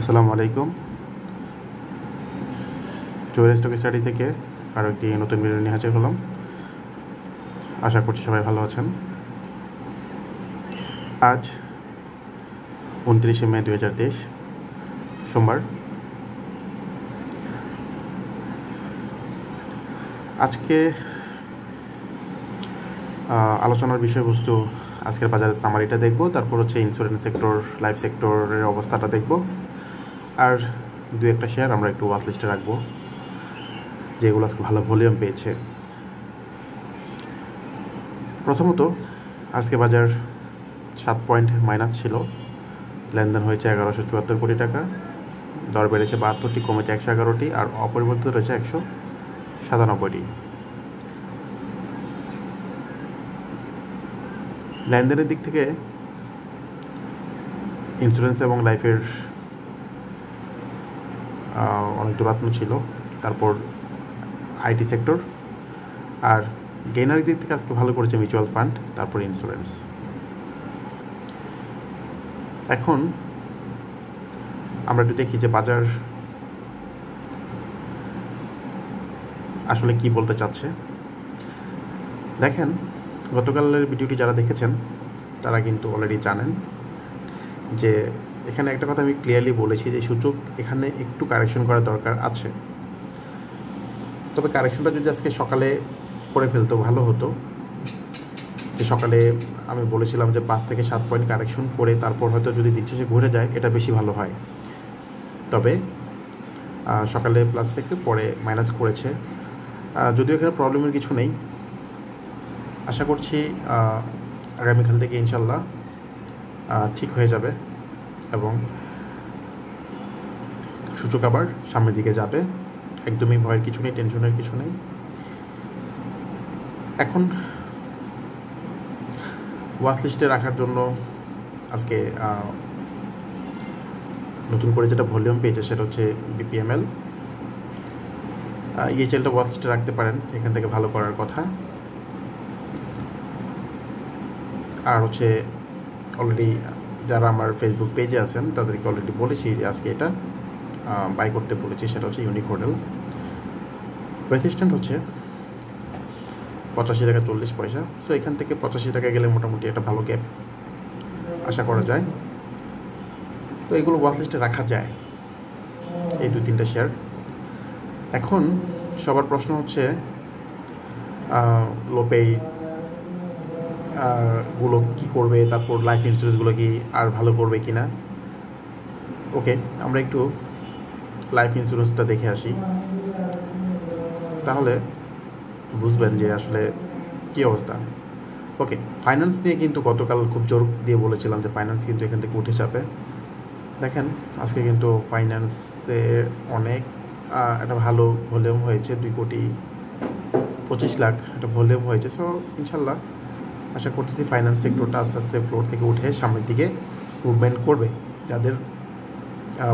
আসসালামু আলাইকুম। জোহর stock study থেকে আরও একটি নতুন ভিডিও নিয়ে হাজির হলাম। আশা করছি সবাই ভালো আছেন। আজ 29শে মে 2023 সোমবার। আজকে আলোচনার বিষয়বস্তু আজকের বাজারের সামারিটা দেখব, তারপর হচ্ছে ইন্স্যুরেন্স সেক্টর, লাইফ সেক্টরের অবস্থাটা দেখব, আর দু একটা শেয়ার আমরা একটু ওয়াচ লিস্টে রাখবো যেগুলো আজকে ভালো ভলিউম পেয়েছে। প্রথমত আজকে বাজার 7 পয়েন্ট মাইনাস ছিল, লেনদেন হয়েছে 1174 কোটি টাকা, দর বেড়েছে 72টি, কমেছে 111টি, আর অপরিবর্তিত রয়েছে 197টি। লেনদেনের দিক থেকে ইন্স্যুরেন্স এবং লাইফের অনেক দূরাত্ম ছিল, তারপর আইটি সেক্টর, আর গেইনারের দিক থেকে আজকে ভালো করেছে মিউচুয়াল ফান্ড, তারপর ইন্স্যুরেন্স। এখন আমরা একটু দেখি যে বাজার আসলে কি বলতে চাচ্ছে। দেখেন, গতকালের ভিডিওটি যারা দেখেছেন তারা কিন্তু অলরেডি জানেন যে এখানে একটা কথা আমি ক্লিয়ারলি বলেছি যে সূচক এখানে একটু কারেকশন করার দরকার আছে। তবে কারেকশনটা যদি আজকে সকালে করে ফেলতো ভালো হতো। যে সকালে আমি বলেছিলাম যে 5 থেকে 7 পয়েন্ট কারেকশন করে তারপর হয়তো যদি দিন শেষে ঘুরে যায় এটা বেশি ভালো হয়। তবে সকালে প্লাস থেকে পরে মাইনাস করেছে, যদিও এখানে প্রবলেমের কিছু নেই। আশা করছি আগামীকাল থেকে ইনশাল্লাহ ঠিক হয়ে যাবে এবং সূচক আবার সামনের দিকে যাবে। একদমই ভয়ের কিছু নেই, টেনশনের কিছু নেই। এখন ওয়াচ লিস্টে রাখার জন্য আজকে নতুন করে যেটা ভলিউম পেয়েছে সেটা হচ্ছে বিপিএমএল। ইএচএলটা ওয়াচ লিস্টে রাখতে পারেন, এখান থেকে ভালো করার কথা। আর হচ্ছে অলরেডি যারা আমার ফেসবুক পেজে আছেন তাদেরকে অলরেডি বলেছি যে আজকে এটা বাই করতে বলেছি, সেটা হচ্ছে ইউনিক হোটেল। রেজিস্ট্যান্ট হচ্ছে 85 টাকা 40 পয়সা। সো এখান থেকে 85 টাকা গেলে মোটামুটি একটা ভালো গ্যাপ আশা করা যায়। তো এগুলো ওয়াচ লিস্টে রাখা যায়, এই 2-3টা শেয়ার। এখন সবার প্রশ্ন হচ্ছে লোপে গুলো কী করবে, তারপর লাইফ ইন্স্যুরেন্সগুলো কি আর ভালো করবে কি না। ওকে, আমরা একটু লাইফ ইন্স্যুরেন্সটা দেখে আসি, তাহলে বুঝবেন যে আসলে কী অবস্থা। ওকে, ফাইন্যান্স নিয়ে কিন্তু গতকাল খুব জোর দিয়ে বলেছিলাম যে ফাইন্যান্স কিন্তু এখান থেকে উঠে যাবে। দেখেন আজকে কিন্তু ফাইন্যান্সে অনেক একটা ভালো ভলিউম হয়েছে, 2,25,00,000 একটা ভলিউম হয়েছে। সো ইনশাল্লাহ আশা করতেছি ফাইন্যান্স সেক্টরটা আস্তে আস্তে ফ্লোর থেকে উঠে সামনের দিকে মুভমেন্ট করবে। যাদের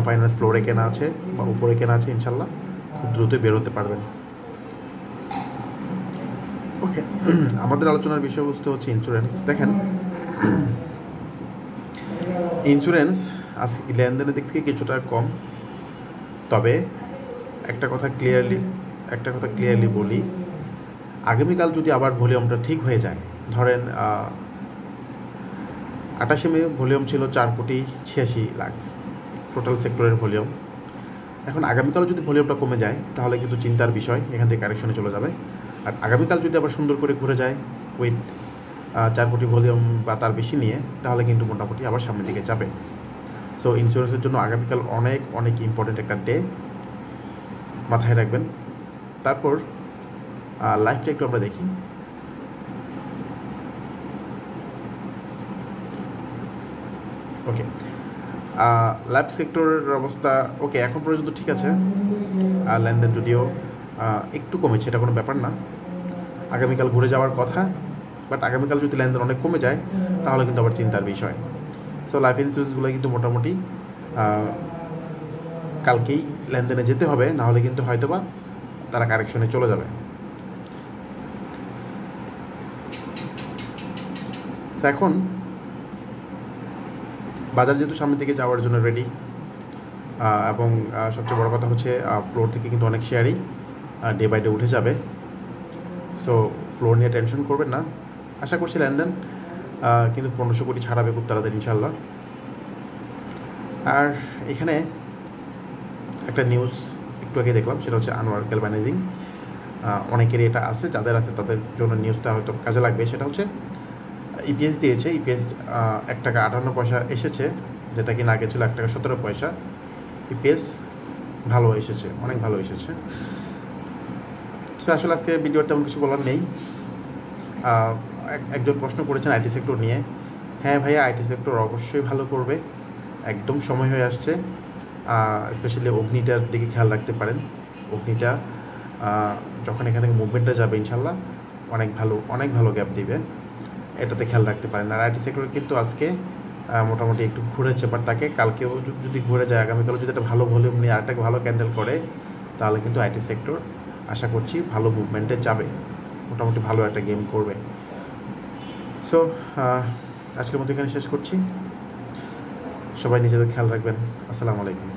ফাইন্যান্স ফ্লোরে কেনা আছে বা উপরে কেনা আছে ইনশাল্লাহ খুব দ্রুতই বের হতে পারবেন। ওকে, আমাদের আলোচনার বিষয়বস্তু হচ্ছে ইন্স্যুরেন্স। দেখেন, ইন্স্যুরেন্স আজকে লেনদেনের দিক থেকে কিছুটা কম, তবে একটা কথা ক্লিয়ারলি বলি, আগামীকাল যদি আবার ভলিউমটা ঠিক হয়ে যায়, ধরেন 28শে মে ভলিউম ছিল 4,86,00,000 টোটাল সেক্টরের ভলিউম। এখন আগামীকালও যদি ভলিউমটা কমে যায় তাহলে কিন্তু চিন্তার বিষয়, এখান থেকে কারেকশনে চলে যাবে। আর আগামীকাল যদি আবার সুন্দর করে ঘুরে যায় উইথ 4 কোটি ভলিউম বা তার বেশি নিয়ে, তাহলে কিন্তু মোটামুটি আবার সামনের দিকে যাবে। সো ইন্স্যুরেন্সের জন্য আগামীকাল অনেক অনেক ইম্পর্টেন্ট একটা ডে, মাথায় রাখবেন। তারপর লাইফটা একটু আমরা দেখি। ওকে, লাইফ সেক্টরের অবস্থা ওকে এখন পর্যন্ত ঠিক আছে। লেনদেন যদিও একটু কমেছে, এটা কোনো ব্যাপার না, আগামীকাল ঘুরে যাওয়ার কথা। বাট আগামীকাল যদি লেনদেন অনেক কমে যায় তাহলে কিন্তু আবার চিন্তার বিষয়। সো লাইফ ইন্স্যুরেন্সগুলো কিন্তু মোটামুটি কালকেই লেনদেনে যেতে হবে, নাহলে কিন্তু হয়তোবা তারা কারেকশনে চলে যাবে। এখন বাজার যেহেতু সামনের দিকে যাওয়ার জন্য রেডি, এবং সবচেয়ে বড় কথা হচ্ছে ফ্লোর থেকে কিন্তু অনেক শেয়ারই ডে বাই ডে উঠে যাবে। সো ফ্লোর নিয়ে টেনশন করবেন না, আশা করছি লেনদেন কিন্তু 1500 কোটি ছাড়াবে খুব তাড়াতাড়ি ইনশাল্লাহ। আর এখানে একটা নিউজ একটু আগে দেখলাম, সেটা হচ্ছে আনোয়ার গ্যালভানাইজিং। অনেকেরই এটা আছে, যাদের আছে তাদের জন্য নিউজটা হয়তো কাজে লাগবে। সেটা হচ্ছে ইপিএস দিয়েছে, ইপিএস 1 টাকা 58 পয়সা এসেছে, যেটা কিনা আগে ছিল 1 টাকা 17 পয়সা। ইপিএস ভালো এসেছে, অনেক ভালো এসেছে। তো আসলে আজকে ভিডিওর তেমন কিছু বলার নেই। একজন প্রশ্ন করেছেন আইটি সেক্টর নিয়ে। হ্যাঁ ভাইয়া, আইটি সেক্টর অবশ্যই ভালো করবে, একদম সময় হয়ে আসছে। স্পেশালি অগ্নিটার দিকে খেয়াল রাখতে পারেন। অগ্নিটা যখন এখান থেকে মুভমেন্টটা যাবে ইনশাল্লাহ অনেক ভালো গ্যাপ দিবে, এটাতে খেয়াল রাখতে পারেন। আর আইটি সেক্টর কিন্তু আজকে মোটামুটি একটু ঘুরেছে, বাট তাকে কালকেও যদি ঘুরে যায়, আগামীকালও যদি একটা ভালো ভলিউম নিয়ে আরেকটাকে ভালো ক্যান্ডেল করে, তাহলে কিন্তু আইটি সেক্টর আশা করছি ভালো মুভমেন্টে যাবে, মোটামুটি ভালো একটা গেম করবে। সো আজকের মতো এখানে শেষ করছি। সবাই নিজেদের খেয়াল রাখবেন। আসসালামু আলাইকুম।